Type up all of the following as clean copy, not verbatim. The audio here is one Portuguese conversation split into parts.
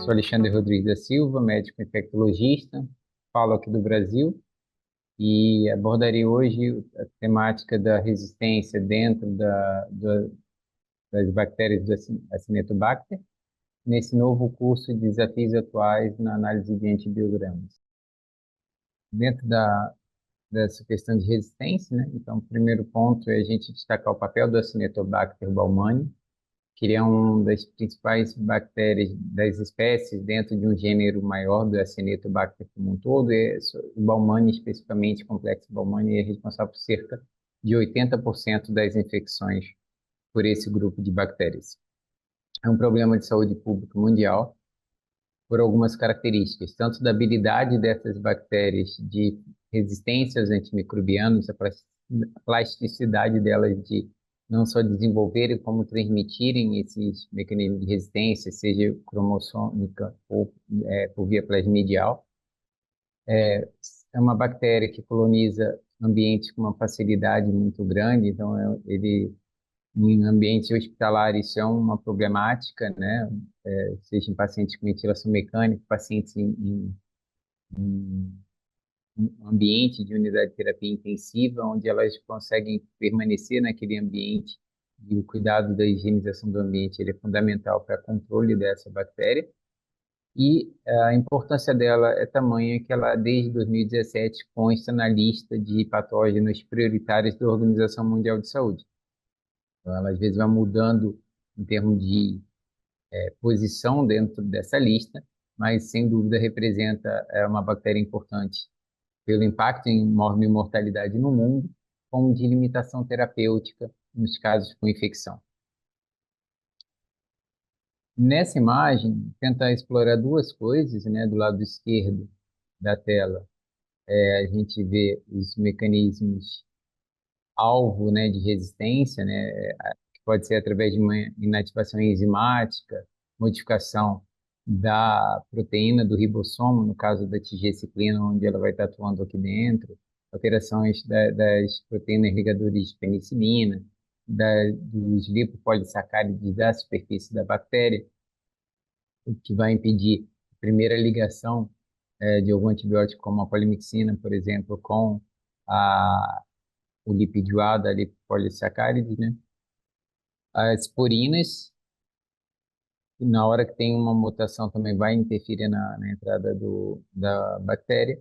Sou Alexandre Rodrigues da Silva, médico infectologista, falo aqui do Brasil e abordarei hoje a temática da resistência dentro das bactérias do Acinetobacter, nesse novo curso de desafios atuais na análise de antibiogramas. Dentro dessa questão de resistência, né? Então, o primeiro ponto é a gente destacar o papel do Acinetobacter baumannii, que ele é uma das principais bactérias das espécies dentro de um gênero maior do Acinetobacter como um todo. E o Baumannii, especificamente, o complexo Baumannii, é responsável por cerca de 80% das infecções por esse grupo de bactérias. É um problema de saúde pública mundial por algumas características, tanto da habilidade dessas bactérias de resistência aos antimicrobianos, a plasticidade delas de não só desenvolverem, como transmitirem esses mecanismos de resistência, seja cromossômica ou por via plasmidial. É uma bactéria que coloniza ambientes com uma facilidade muito grande, então ele em ambientes hospitalares é uma problemática, né? Seja em pacientes com ventilação mecânica, pacientes em um ambiente de unidade de terapia intensiva, onde elas conseguem permanecer naquele ambiente e o cuidado da higienização do ambiente ele é fundamental para controle dessa bactéria. E a importância dela é tamanha que ela, desde 2017, consta na lista de patógenos prioritários da Organização Mundial de Saúde. Então, ela às vezes vai mudando em termos de posição dentro dessa lista, mas sem dúvida representa uma bactéria importante pelo impacto em mortalidade no mundo, como de limitação terapêutica nos casos com infecção. Nessa imagem, tentar explorar duas coisas, né? Do lado esquerdo da tela, a gente vê os mecanismos alvo, né, de resistência, né, que pode ser através de uma inativação enzimática, modificação da proteína do ribossomo, no caso da tigecyclina, onde ela vai estar atuando aqui dentro, alterações das proteínas ligadoras de penicilina, dos lipopolissacarídeos da superfície da bactéria, o que vai impedir a primeira ligação de algum antibiótico, como a polimixina, por exemplo, com a o lipídio A da lipopolissacarídeos, né? As purinas, na hora que tem uma mutação, também vai interferir na entrada da bactéria,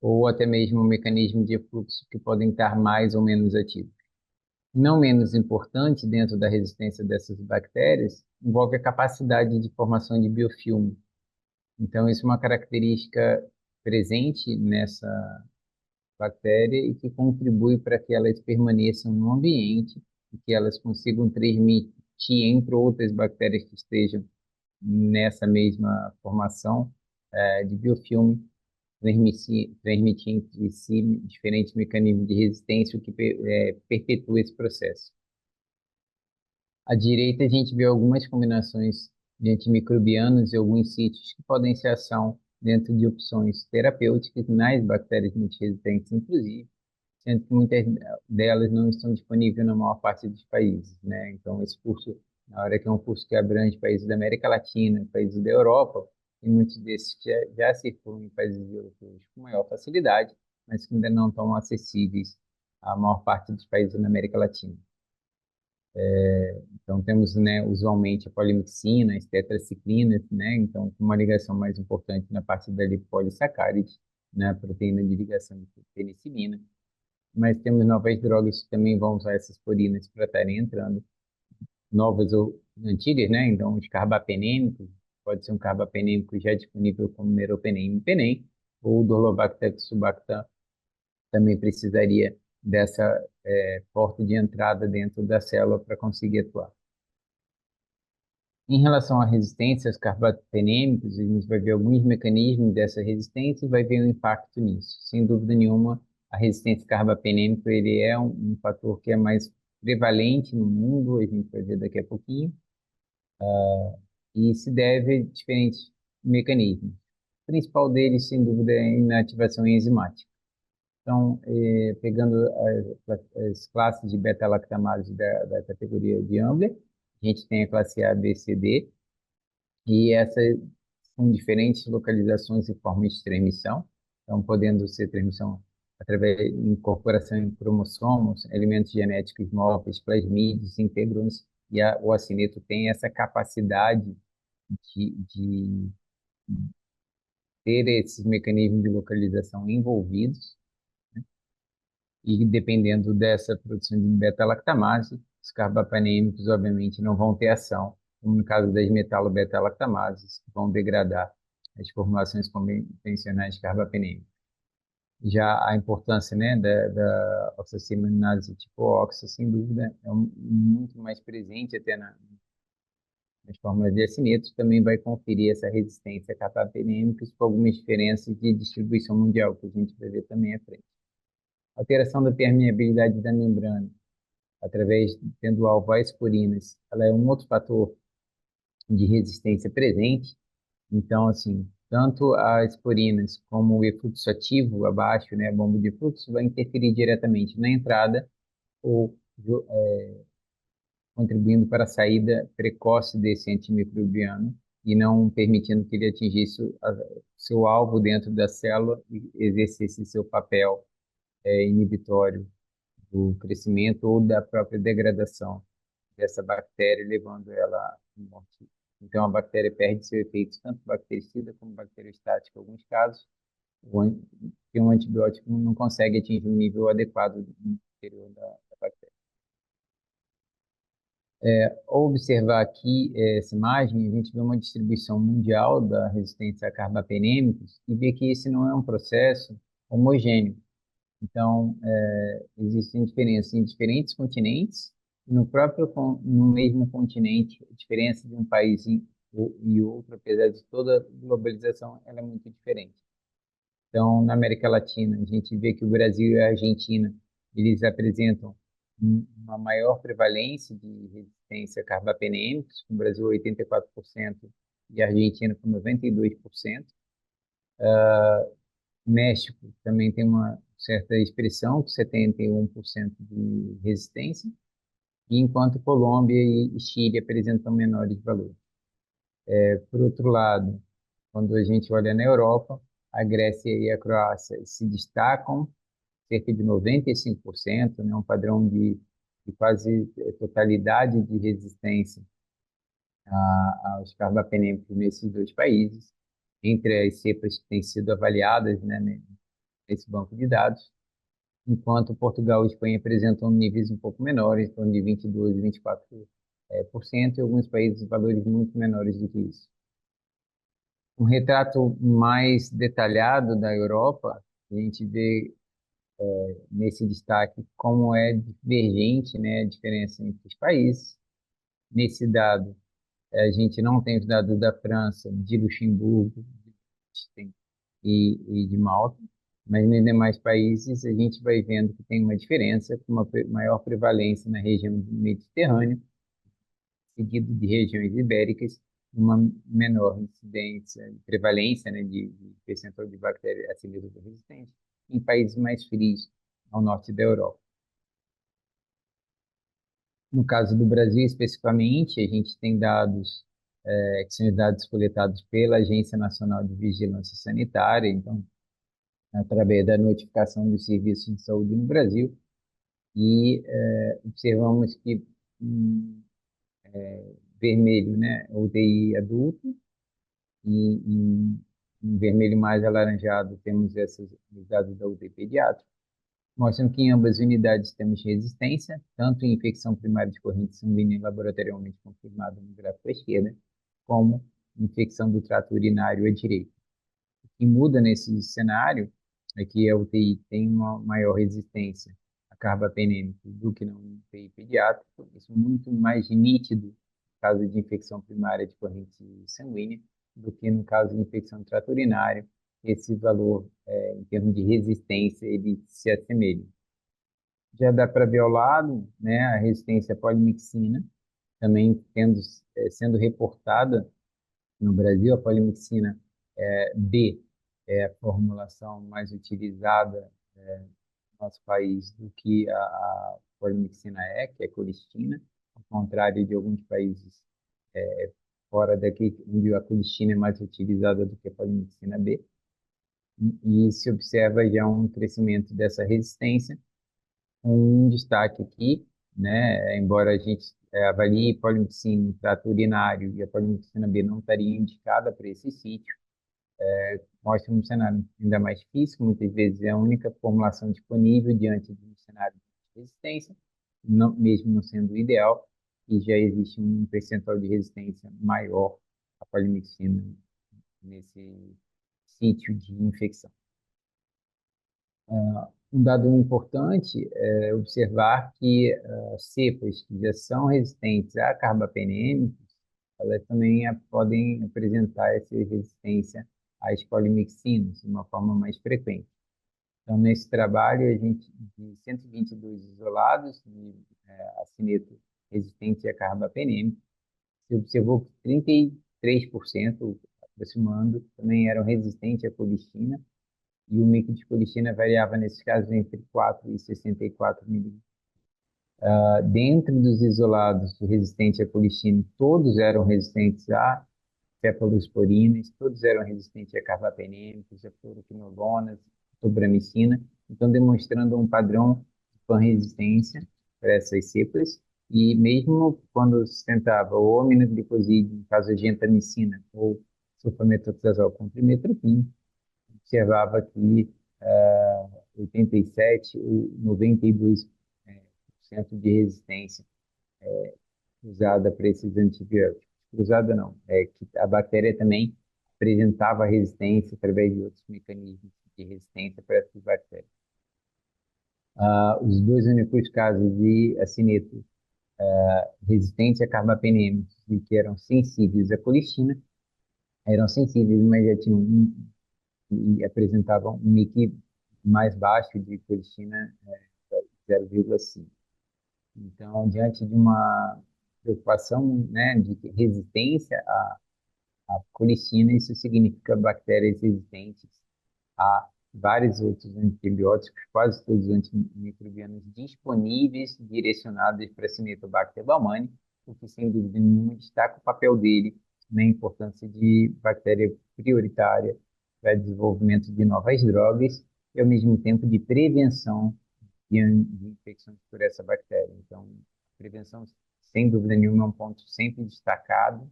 ou até mesmo o mecanismo de fluxo que podem estar mais ou menos ativos. Não menos importante dentro da resistência dessas bactérias, envolve a capacidade de formação de biofilme. Então, isso é uma característica presente nessa bactéria e que contribui para que elas permaneçam no ambiente e que elas consigam transmitir entre outras bactérias que estejam nessa mesma formação de biofilme, transmitir entre si diferentes mecanismos de resistência, o que perpetua esse processo. À direita, a gente vê algumas combinações de antimicrobianos e alguns sítios que podem ser ação dentro de opções terapêuticas nas bactérias multiresistentes, inclusive, sendo que muitas delas não estão disponíveis na maior parte dos países, né? Então, esse curso, na hora que é um curso que abrange países da América Latina, países da Europa, e muitos desses já circulam em países europeus com maior facilidade, mas que ainda não estão acessíveis à maior parte dos países da América Latina. Então, temos, né, usualmente a polimixina, as tetraciclinas, né? Então, com uma ligação mais importante na parte da lipopolissacarídeo, né, a proteína de ligação de penicilina, mas temos novas drogas que também vão usar essas purinas para estarem entrando, novas ou antigas, né? Então, os carbapenêmicos, pode ser um carbapenêmico já disponível como meropenem e penem, ou o Dorlobacter subactam também precisaria dessa porta de entrada dentro da célula para conseguir atuar. Em relação à resistência aos carbapenêmicos, a gente vai ver alguns mecanismos dessa resistência e vai ver o impacto nisso. Sem dúvida nenhuma, a resistência carbapenêmica ele é um fator que é mais prevalente no mundo, a gente vai ver daqui a pouquinho, e se deve a diferentes mecanismos. O principal deles, sem dúvida, é a inativação enzimática. Então, pegando as classes de beta-lactamase da categoria de Ambler, a gente tem a classe A, B, C, D, e essas com diferentes localizações e formas de transmissão, então podendo ser transmissão através de incorporação em cromossomos, elementos genéticos móveis, plasmídeos, integrons, e o acineto tem essa capacidade de ter esses mecanismos de localização envolvidos, e dependendo dessa produção de beta-lactamase, os carbapenemicos, obviamente, não vão ter ação, como no caso das metalo-beta-lactamases, que vão degradar as formulações convencionais de carbapenêmicos. Já a importância, né, da oxaceminase tipo oxa, sem dúvida, é muito mais presente até nas fórmulas de acinetos, também vai conferir essa resistência a carbapenêmicos com algumas diferenças de distribuição mundial, que a gente vai ver também à frente. Alteração da permeabilidade da membrana, através tendo alvo às esporinas, ela é um outro fator de resistência presente. Então, assim, tanto as esporinas como o efluxo ativo abaixo, né, a bomba de fluxo, vai interferir diretamente na entrada ou contribuindo para a saída precoce desse antimicrobiano e não permitindo que ele atingisse seu alvo dentro da célula e exercesse seu papel inibitório do crescimento ou da própria degradação dessa bactéria, levando ela à morte. Então, a bactéria perde seu efeito, tanto bactericida como bacteriostático, em alguns casos, que um antibiótico não consegue atingir um nível adequado no interior da bactéria. Ao observar aqui essa imagem, a gente vê uma distribuição mundial da resistência a carbapenêmicos e vê que esse não é um processo homogêneo. Então, existem diferenças em diferentes continentes, e no mesmo continente, a diferença de um país e outro, apesar de toda a globalização, ela é muito diferente. Então, na América Latina, a gente vê que o Brasil e a Argentina, eles apresentam uma maior prevalência de resistência a carbapenêmicos, com o Brasil 84% e a Argentina com 92%. México também tem uma certa expressão, com 71% de resistência, e enquanto Colômbia e Chile apresentam menores valores. Por outro lado, quando a gente olha na Europa, a Grécia e a Croácia se destacam, cerca de 95%, né, um padrão de quase totalidade de resistência aos carbapenêmicos nesses dois países, entre as cepas que têm sido avaliadas, né, nesse banco de dados, enquanto Portugal e Espanha apresentam níveis um pouco menores, em torno de 22% e 24%, e alguns países valores muito menores do que isso. Um retrato mais detalhado da Europa, a gente vê nesse destaque como é divergente, né, a diferença entre os países. Nesse dado, a gente não tem os dados da França, de Luxemburgo e de Malta, mas nos demais países a gente vai vendo que tem uma diferença, com uma maior prevalência na região do Mediterrâneo, seguido de regiões ibéricas, uma menor incidência, prevalência, né, de percentual de bactérias acineto resistentes, em países mais frios, ao norte da Europa. No caso do Brasil, especificamente, a gente tem dados, que são os dados coletados pela Agência Nacional de Vigilância Sanitária, então, através da notificação dos serviços de saúde no Brasil, e observamos que vermelho, né, UTI adulto, e em vermelho mais alaranjado temos os dados da UTI pediátrica, mostrando que em ambas unidades temos resistência, tanto em infecção primária de corrente sanguínea laboratorialmente confirmada no gráfico à esquerda, como infecção do trato urinário à direita. O que muda nesse cenário é que a UTI tem uma maior resistência a carbapenêmico do que na UTI pediátrica, isso é muito mais nítido no caso de infecção primária de corrente sanguínea do que no caso de infecção do trato urinário. Esse valor, em termos de resistência, ele se assemelha. Já dá para ver ao lado, né, a resistência à polimixina, também sendo reportada no Brasil. A polimixina B é a formulação mais utilizada no nosso país do que a polimixina E, que é colistina, ao contrário de alguns países fora daqui, onde a colistina é mais utilizada do que a polimixina B, e se observa já um crescimento dessa resistência, um destaque aqui, né, embora a gente avalie polimixina em trato urinário e a polimixina B não estaria indicada para esse sítio, mostra um cenário ainda mais difícil, muitas vezes é a única formulação disponível diante de um cenário de resistência, não, mesmo não sendo o ideal, e já existe um percentual de resistência maior à polimixina nesse sítio de infecção. Um dado importante é observar que cepas que já são resistentes a carbapenêmicos, elas também podem apresentar essa resistência às polimixinas de uma forma mais frequente. Então, nesse trabalho, a gente, de 122 isolados de acineto resistente a carbapenêmico, se observou que 33%, aproximando, também eram resistentes à colistina, e o micro de colistina variava, nesses casos, entre 4 e 64 milímetros. Dentro dos isolados resistentes à colistina, todos eram resistentes a cefalosporinas, todos eram resistentes a carbapenêmicos, a fluoroquinolonas, tobramicina, então demonstrando um padrão de pan-resistência para essas cepas, e mesmo quando se tentava o aminoglicosídeo, no caso a gentamicina, ou sulfamethoxazol com trimethoprim, observava que 87 ou 92% de resistência usada para esses antibióticos. Usada não, é que a bactéria também apresentava resistência através de outros mecanismos de resistência para essas bactérias. Os dois únicos casos de acineto resistente a carbapenêmicos e que eram sensíveis à colistina, eram sensíveis, mas já tinham e apresentavam um MIC mais baixo de colistina, 0,5. Então, diante de uma preocupação, né, de resistência à colistina, isso significa bactérias resistentes a vários outros antibióticos, quase todos os antimicrobianos disponíveis, direcionados para Acinetobacter baumannii, o que, sem dúvida nenhuma, destaca o papel dele na importância de bactéria prioritária para o desenvolvimento de novas drogas e, ao mesmo tempo, de prevenção de infecções por essa bactéria. Então, a prevenção, sem dúvida nenhuma, é um ponto sempre destacado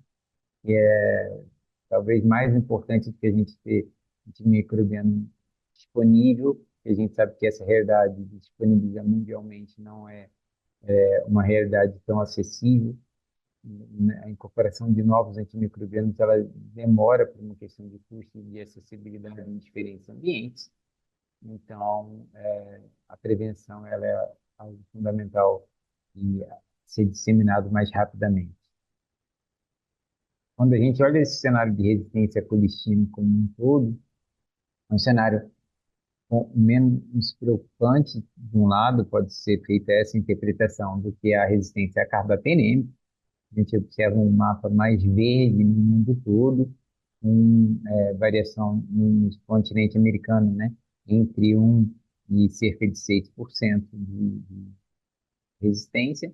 e é talvez mais importante do que a gente ter antimicrobiano disponível, que a gente sabe que essa realidade de disponibilizar mundialmente não é uma realidade tão acessível. A incorporação de novos antimicrobianos ela demora por uma questão de custo e de acessibilidade em diferentes ambientes. Então, a prevenção ela é algo fundamental e ser disseminado mais rapidamente. Quando a gente olha esse cenário de resistência à colistina como um todo, é um cenário menos preocupante, de um lado, pode ser feita essa interpretação do que a resistência à carbapenêmica. A gente observa um mapa mais verde no mundo todo, com variação no continente americano, né, entre 1 e cerca de 6% de resistência.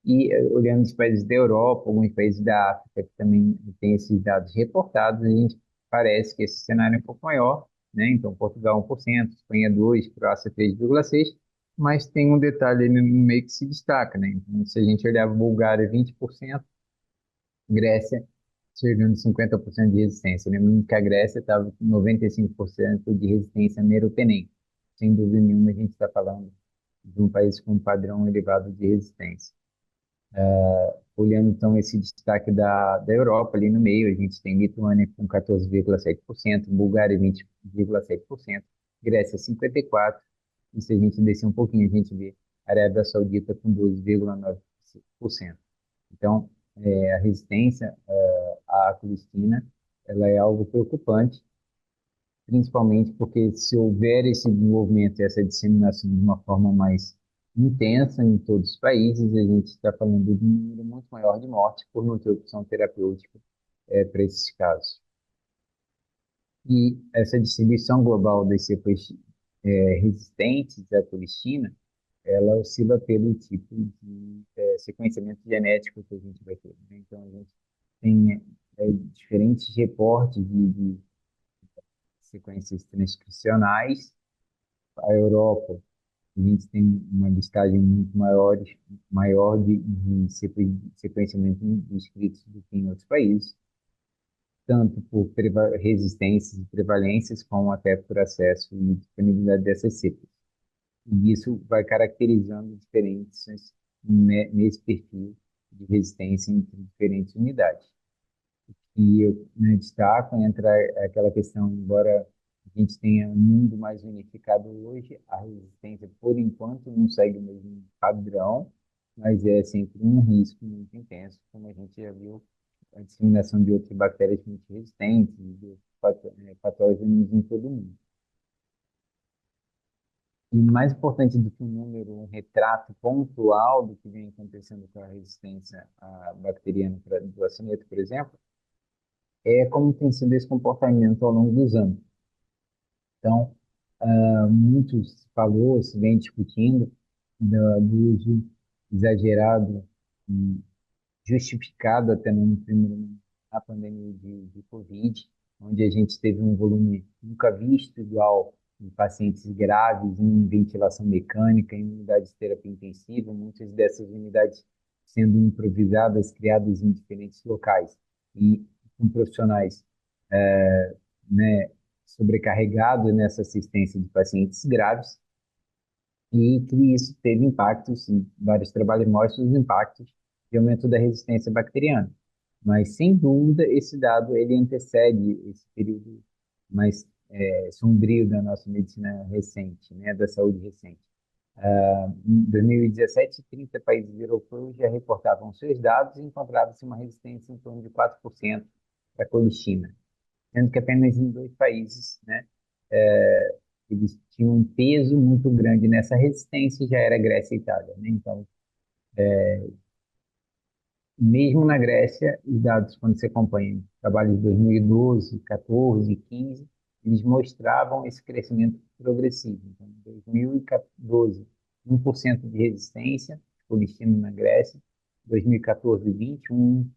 E olhando os países da Europa, alguns países da África que também têm esses dados reportados, a gente parece que esse cenário é um pouco maior, né? Então, Portugal 1%, Espanha 2%, Croácia 3,6%, mas tem um detalhe ali no meio que se destaca, né? Então, se a gente olhar a Bulgária 20%, Grécia chegando a 50% de resistência. Lembrando que a Grécia estava com 95% de resistência a meropenem. Sem dúvida nenhuma, a gente está falando de um país com um padrão elevado de resistência. Olhando então esse destaque da Europa ali no meio, a gente tem Lituânia com 14,7%, Bulgária 20,7%, Grécia 54%, e se a gente descer um pouquinho, a gente vê Arábia Saudita com 12,9%. Então, a resistência à colistina, ela é algo preocupante, principalmente porque se houver esse desenvolvimento e essa disseminação de uma forma mais intensa em todos os países, a gente está falando de um número muito maior de mortes por não ter opção terapêutica para esses casos. E essa distribuição global das cepas resistentes à colistina, ela oscila pelo tipo de sequenciamento genético que a gente vai ter, né? Então, a gente tem diferentes reportes de sequências transcricionais. A Europa, a gente tem uma listagem muito maior de sequenciamento de escritos do que em outros países, tanto por resistências e prevalências, como até por acesso e disponibilidade dessas cepas. E isso vai caracterizando diferenças nesse perfil de resistência entre diferentes unidades. E eu, né, destaco, entra aquela questão, embora a gente tenha um mundo mais unificado hoje, a resistência, por enquanto, não segue o mesmo padrão, mas é sempre um risco muito intenso, como a gente já viu, a disseminação de outras bactérias multiresistentes, de patógenos em todo o mundo. E mais importante do que um número, um retrato pontual do que vem acontecendo com a resistência à bacteriana do acineto, por exemplo, é como tem sido esse comportamento ao longo dos anos. Então, muito se falou, se vem discutindo do uso exagerado e justificado até no primeiro momento na pandemia de Covid, onde a gente teve um volume nunca visto igual em pacientes graves, em ventilação mecânica, em unidades de terapia intensiva, muitas dessas unidades sendo improvisadas, criadas em diferentes locais e com profissionais, né, sobrecarregados nessa assistência de pacientes graves, e que isso teve impactos, em vários trabalhos mostram os impactos de aumento da resistência bacteriana. Mas, sem dúvida, esse dado ele antecede esse período mais sombrio da nossa medicina recente, né, da saúde recente. Em 2017, 30 países europeus já reportavam seus dados e encontrava-se uma resistência em torno de 4% da colistina, sendo que apenas em dois países, né, eles tinham um peso muito grande nessa resistência, já era Grécia e Itália, né? Então, mesmo na Grécia, os dados, quando você acompanha trabalhos de 2012, 14, 15, eles mostravam esse crescimento progressivo. Então, em 2012, 1% de resistência, colistina na Grécia; 2014, 21%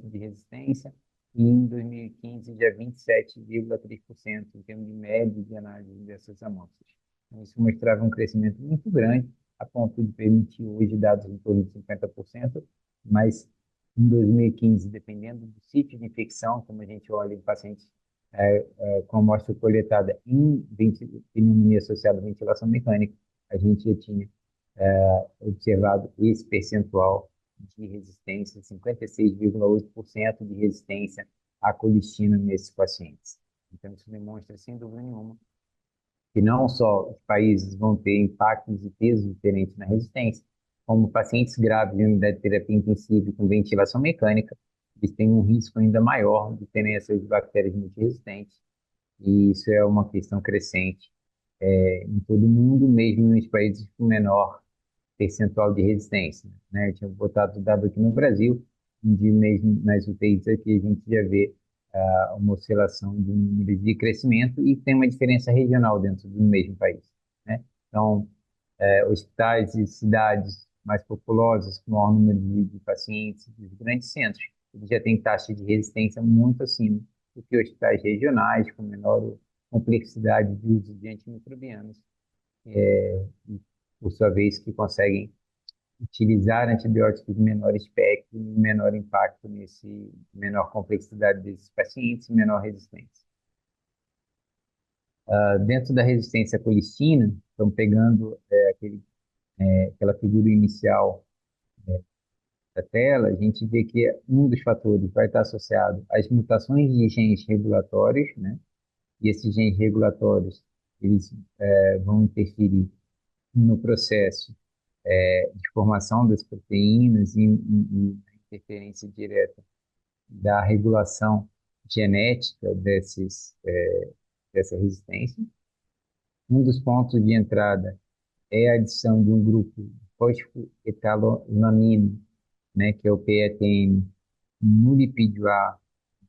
de resistência; e em 2015, já 27,3% em termos de média de análise dessas amostras. Então, isso mostrava um crescimento muito grande, a ponto de permitir hoje dados em torno de 50%, mas em 2015, dependendo do sítio de infecção, como a gente olha em pacientes com amostra coletada em pneumonia associada à ventilação mecânica, a gente já tinha observado esse percentual de resistência, 56,8% de resistência à colistina nesses pacientes. Então, isso demonstra, sem dúvida nenhuma, que não só os países vão ter impactos e pesos diferentes na resistência, como pacientes graves em unidade de terapia intensiva e com ventilação mecânica, eles têm um risco ainda maior de terem essas bactérias multiresistentes, e isso é uma questão crescente em todo o mundo, mesmo nos países com menor percentual de resistência, né? Eu tinha botado o dado aqui no Brasil, onde mesmo nas UTIs aqui a gente já vê uma oscilação de números de crescimento e tem uma diferença regional dentro do mesmo país, né? Então, hospitais e cidades mais populosas, com maior número de pacientes, dos grandes centros, eles já têm taxa de resistência muito acima do que hospitais regionais, com menor complexidade de uso de antimicrobianos, e, por sua vez, que conseguem utilizar antibióticos de menor espectro e menor impacto nesse menor complexidade desses pacientes e menor resistência. Dentro da resistência à colistina, estão pegando aquela figura inicial da tela, a gente vê que um dos fatores vai estar associado às mutações de genes regulatórios, né? E esses genes regulatórios, eles vão interferir no processo de formação das proteínas e interferência direta da regulação genética dessa resistência. Um dos pontos de entrada é a adição de um grupo fosfoetanolamina, né, que é o PETM, no lipídio A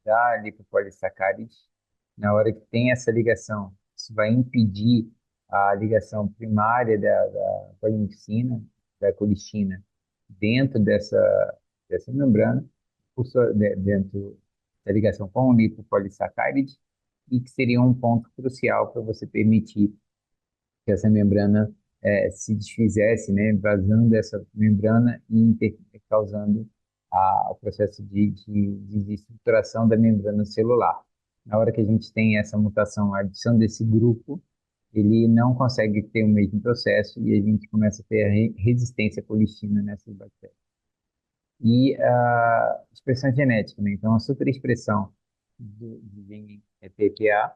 da lipopolissacarídeo. Na hora que tem essa ligação, isso vai impedir a ligação primária da colimicina, da colistina, dentro dessa membrana, dentro essa ligação com o lipopolissaccáride, e que seria um ponto crucial para você permitir que essa membrana se desfizesse, né, vazando essa membrana e causando o processo de desestruturação da membrana celular. Na hora que a gente tem essa mutação, a adição desse grupo, ele não consegue ter o mesmo processo e a gente começa a ter a resistência à colistina nessas bactérias. E a expressão genética, né? Então, a superexpressão do gene PPA,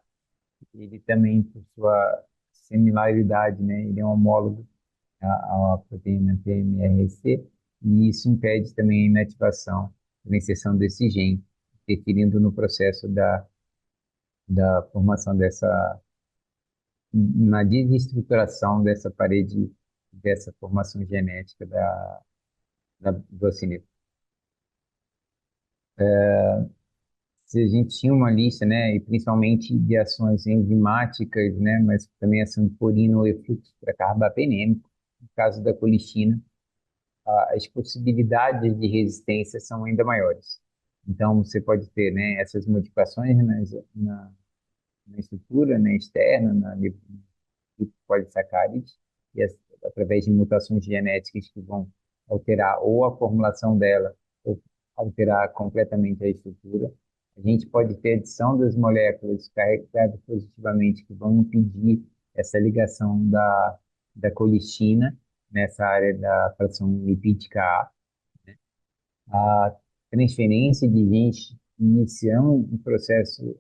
ele também, por sua similaridade, né? Ele é um homólogo à proteína TMRC, e isso impede também a inativação, a inserção desse gene, interferindo no processo da formação na desestruturação dessa parede, dessa formação genética do acinito. Se a gente tinha uma lista, né, e principalmente de ações enzimáticas, né, mas também ação de purina ou efluxo para carbapenêmico, no caso da colistina, as possibilidades de resistência são ainda maiores. Então, você pode ter, né, essas modificações na estrutura, né, externa, na lipopolissaccáride, e através de mutações genéticas que vão alterar ou a formulação dela, ou alterar completamente a estrutura. A gente pode ter adição das moléculas carregadas positivamente que vão impedir essa ligação da colistina nessa área da fração lipídica A. A transferência de genes iniciando um processo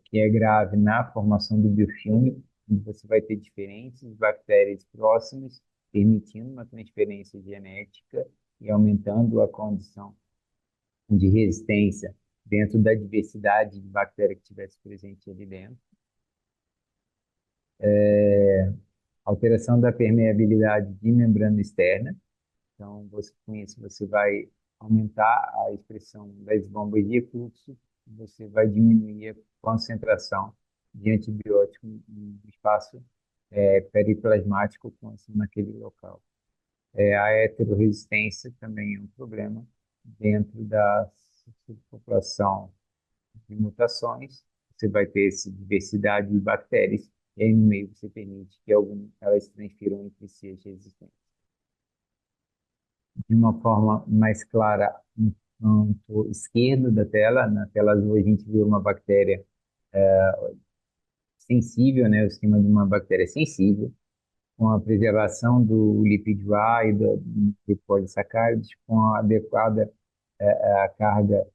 que é grave na formação do biofilme, onde você vai ter diferentes bactérias próximas, permitindo uma transferência genética e aumentando a condição de resistência dentro da diversidade de bactérias que estivesse presente ali dentro. Alteração da permeabilidade de membrana externa. Então, com isso, você vai aumentar a expressão das bombas de efluxo, você vai diminuir a concentração de antibiótico no espaço periplasmático naquele local. A heterorresistência também é um problema dentro da população de mutações. Você vai ter essa diversidade de bactérias e aí no meio você permite que elas transfiram entre si as resistências. De uma forma mais clara no canto esquerdo da tela. Na tela azul a gente vê uma bactéria sensível, né, o esquema de uma bactéria sensível, com a preservação do lipídio A e do lipopolissaccárides, com a adequada a carga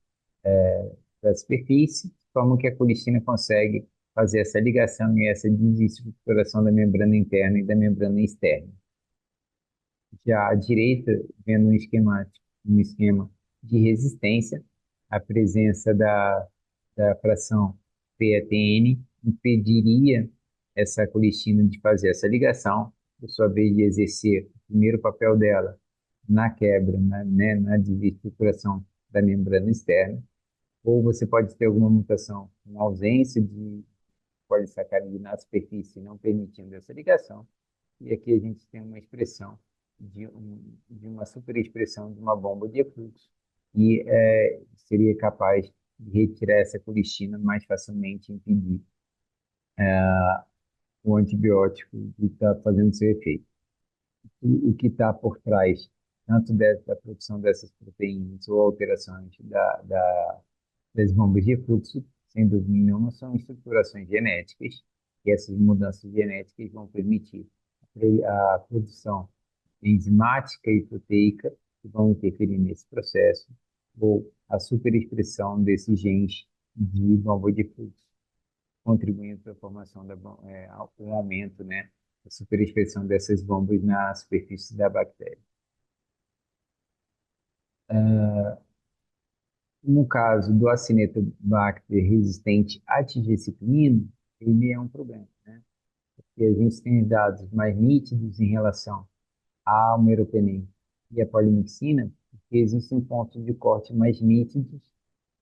da superfície, de forma que a colistina consegue fazer essa ligação e essa desestruturação da membrana interna e da membrana externa. Já à direita, vendo um esquema de resistência, a presença da fração PATN impediria essa colistina de fazer essa ligação, por sua vez de exercer o primeiro papel dela na quebra, na desestruturação da membrana externa, ou você pode ter alguma mutação com ausência de polissacarídeo na superfície, não permitindo essa ligação, e aqui a gente tem uma expressão de uma superexpressão de uma bomba de efluxo e seria capaz de retirar essa colistina mais facilmente e impedir o antibiótico de estar fazendo seu efeito. O que está por trás, tanto da produção dessas proteínas ou alterações das bombas de efluxo, sem dúvida nenhuma, são estruturações genéticas, e essas mudanças genéticas vão permitir a produção enzimática e proteica que vão interferir nesse processo, ou a superexpressão desses genes de bomba de fluxo, contribuindo para a formação um aumento, né, da superexpressão dessas bombas na superfície da bactéria. No caso do Acinetobacter resistente à tigeciclina, ele é um problema, né? Porque a gente tem dados mais nítidos em relação a meropenem e a polimixina, porque existem pontos de corte mais nítidos.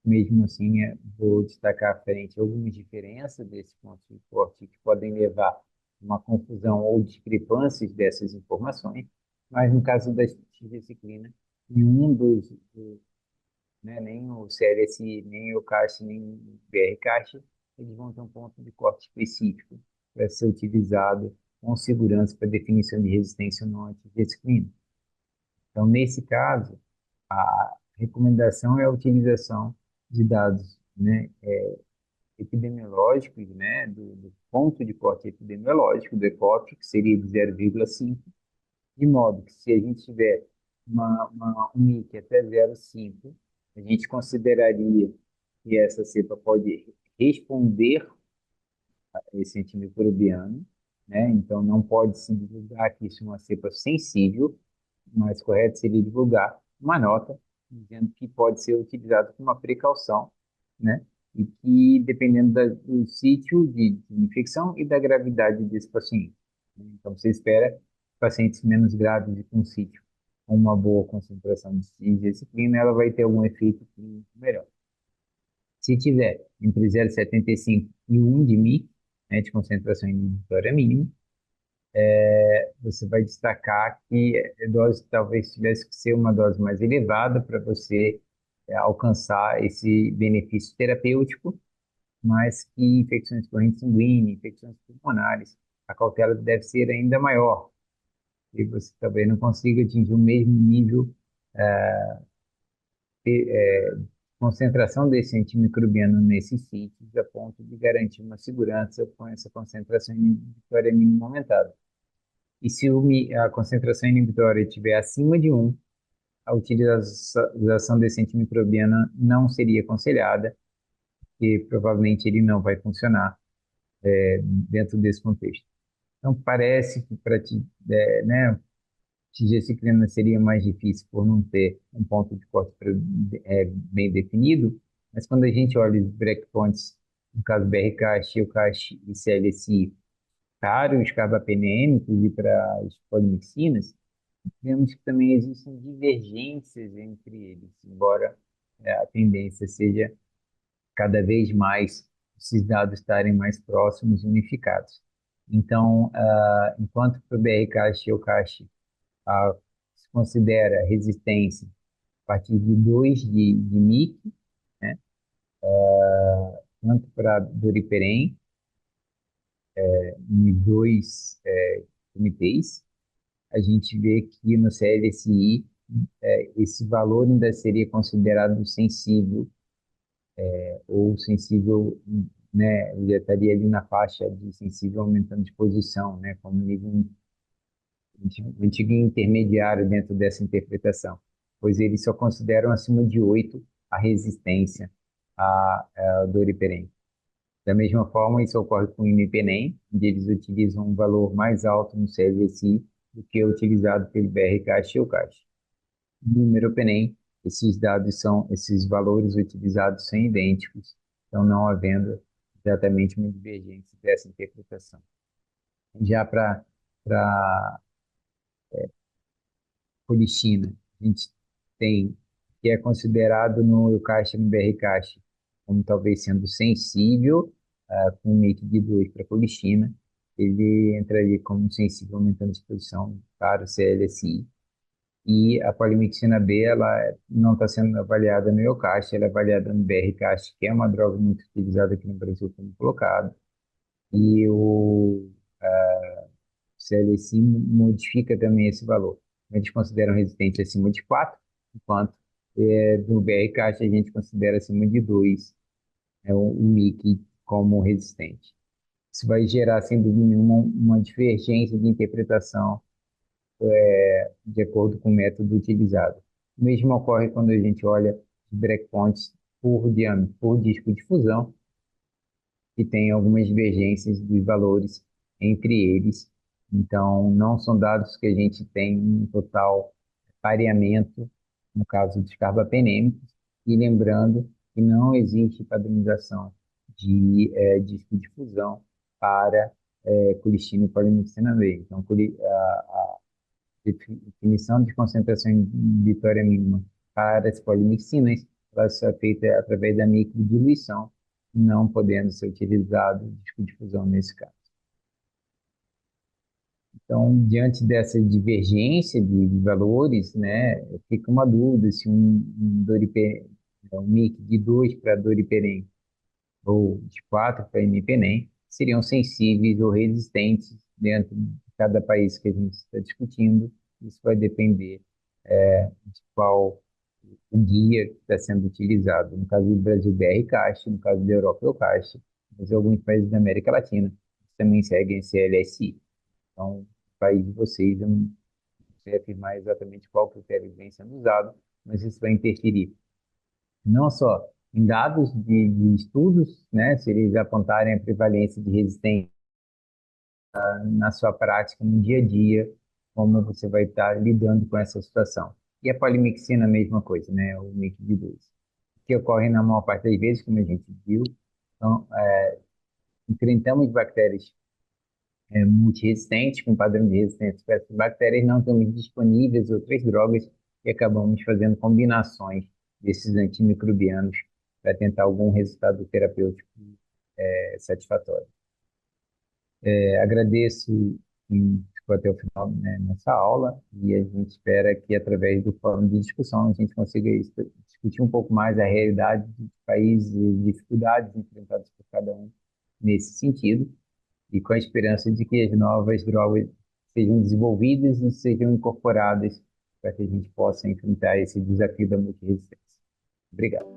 Mesmo assim, vou destacar frente algumas diferenças desses pontos de corte que podem levar a uma confusão ou discrepâncias dessas informações, mas no caso da tigeciclina, nenhum né? Nem o CLSI, nem o CAST, nem o BR-CAST, eles vão ter um ponto de corte específico para ser utilizado com segurança para definição de resistência ou não anti-disciplina. Então, nesse caso, a recomendação é a utilização de dados, né, epidemiológicos, né, do ponto de corte epidemiológico, do ECOP, que seria de 0,5, de modo que se a gente tiver um MIC até 0,5, a gente consideraria que essa cepa pode responder a esse antimicrobiano, né? Então não pode se divulgar que isso é uma cepa sensível, mas correto seria divulgar uma nota dizendo que pode ser utilizado como uma precaução, né? E que, dependendo do sítio de infecção e da gravidade desse paciente, né? Então, você espera pacientes menos graves e com sítio com uma boa concentração de disciplina, ela vai ter algum efeito clínico melhor. Se tiver entre 0,75 e 1 de Mi, né, de concentração inibitória mínima, você vai destacar que a dose talvez tivesse que ser uma dose mais elevada para você alcançar esse benefício terapêutico, mas que infecções correntes sanguíneas, infecções pulmonares, a cautela deve ser ainda maior, e você talvez não consiga atingir o mesmo nível de concentração desse antimicrobiano nesses sítios, a ponto de garantir uma segurança com essa concentração inibitória mínima aumentada. E se a concentração inibitória estiver acima de 1, a utilização desse antimicrobiano não seria aconselhada, e provavelmente ele não vai funcionar dentro desse contexto. Então, parece que para né, disciplina seria mais difícil por não ter um ponto de corte bem definido, mas quando a gente olha os breakpoints, no caso BRCAST, EUCAST e CLSI, para os carbapenêmicos e para as polimixinas, vemos que também existem divergências entre eles, embora a tendência seja cada vez mais esses dados estarem mais próximos e unificados. Então, enquanto para o BRCAST e o CAST se considera resistência a partir de 2 de MIC, né, tanto para Doripenem, em dois comitês, a gente vê que no CLSI esse valor ainda seria considerado sensível, ou sensível, né, ele estaria ali na faixa de sensível aumentando de posição, né, como nível antigo intermediário dentro dessa interpretação, pois eles só consideram acima de 8 a resistência à doripenem. Da mesma forma, isso ocorre com o imipenem, onde eles utilizam um valor mais alto no CLSI do que é utilizado pelo BRCAST e EUCAST. No Meropenem, esses valores utilizados são idênticos, então não havendo exatamente uma divergência dessa interpretação. Já para colistina, a gente tem que é considerado no EUCAST e no BRCAST como talvez sendo sensível, com um MIC de 2 para colistina, ele entraria como sensível aumentando a exposição para o CLSI. E a polimixina B, ela não está sendo avaliada no EUCAST, ela é avaliada no BRCAST, que é uma droga muito utilizada aqui no Brasil, como colocado. E o CLSI modifica também esse valor. Eles consideram resistente acima de 4, enquanto no BRCAST a gente considera acima de 2, o MIC como resistente. Isso vai gerar, sem dúvida nenhuma, uma divergência de interpretação de acordo com o método utilizado. O mesmo ocorre quando a gente olha os breakpoints por diâmetro, por disco de fusão, que tem algumas divergências dos valores entre eles. Então, não são dados que a gente tem um total pareamento, no caso dos carbapenêmicos, e lembrando que não existe padronização de disco de fusão para colistina e polimixina B. Então, definição de concentração em vitória mínima para as polimixinas, ela só é feita através da microdiluição, não podendo ser utilizado disco de fusão nesse caso. Então, diante dessa divergência de valores, né, fica uma dúvida se um um mix de 2 para doripenem ou de 4 para imipenem, seriam sensíveis ou resistentes dentro de cada país que a gente está discutindo. Isso vai depender de qual o guia que está sendo utilizado. No caso do Brasil, BR-CAST, no caso da Europa, é o CAST, mas alguns países da América Latina também seguem esse LSI. Então, o país de vocês, eu não sei afirmar exatamente qual critério vem sendo usado, mas isso vai interferir não só em dados de estudos, né, se eles apontarem a prevalência de resistência na sua prática, no dia a dia, como você vai estar lidando com essa situação. E a polimixina, a mesma coisa, né, o mix de dois, que ocorre na maior parte das vezes, como a gente viu. Então, enfrentamos bactérias multiresistentes, com padrão de resistência para essas bactérias, não temos disponíveis outras drogas e acabamos fazendo combinações desses antimicrobianos para tentar algum resultado terapêutico satisfatório. Agradeço quem ficou até o final, né, nessa aula e a gente espera que através do fórum de discussão a gente consiga discutir um pouco mais a realidade dos países e dificuldades enfrentadas por cada um nesse sentido e com a esperança de que as novas drogas sejam desenvolvidas e sejam incorporadas para que a gente possa enfrentar esse desafio da multiresistência. Obrigado.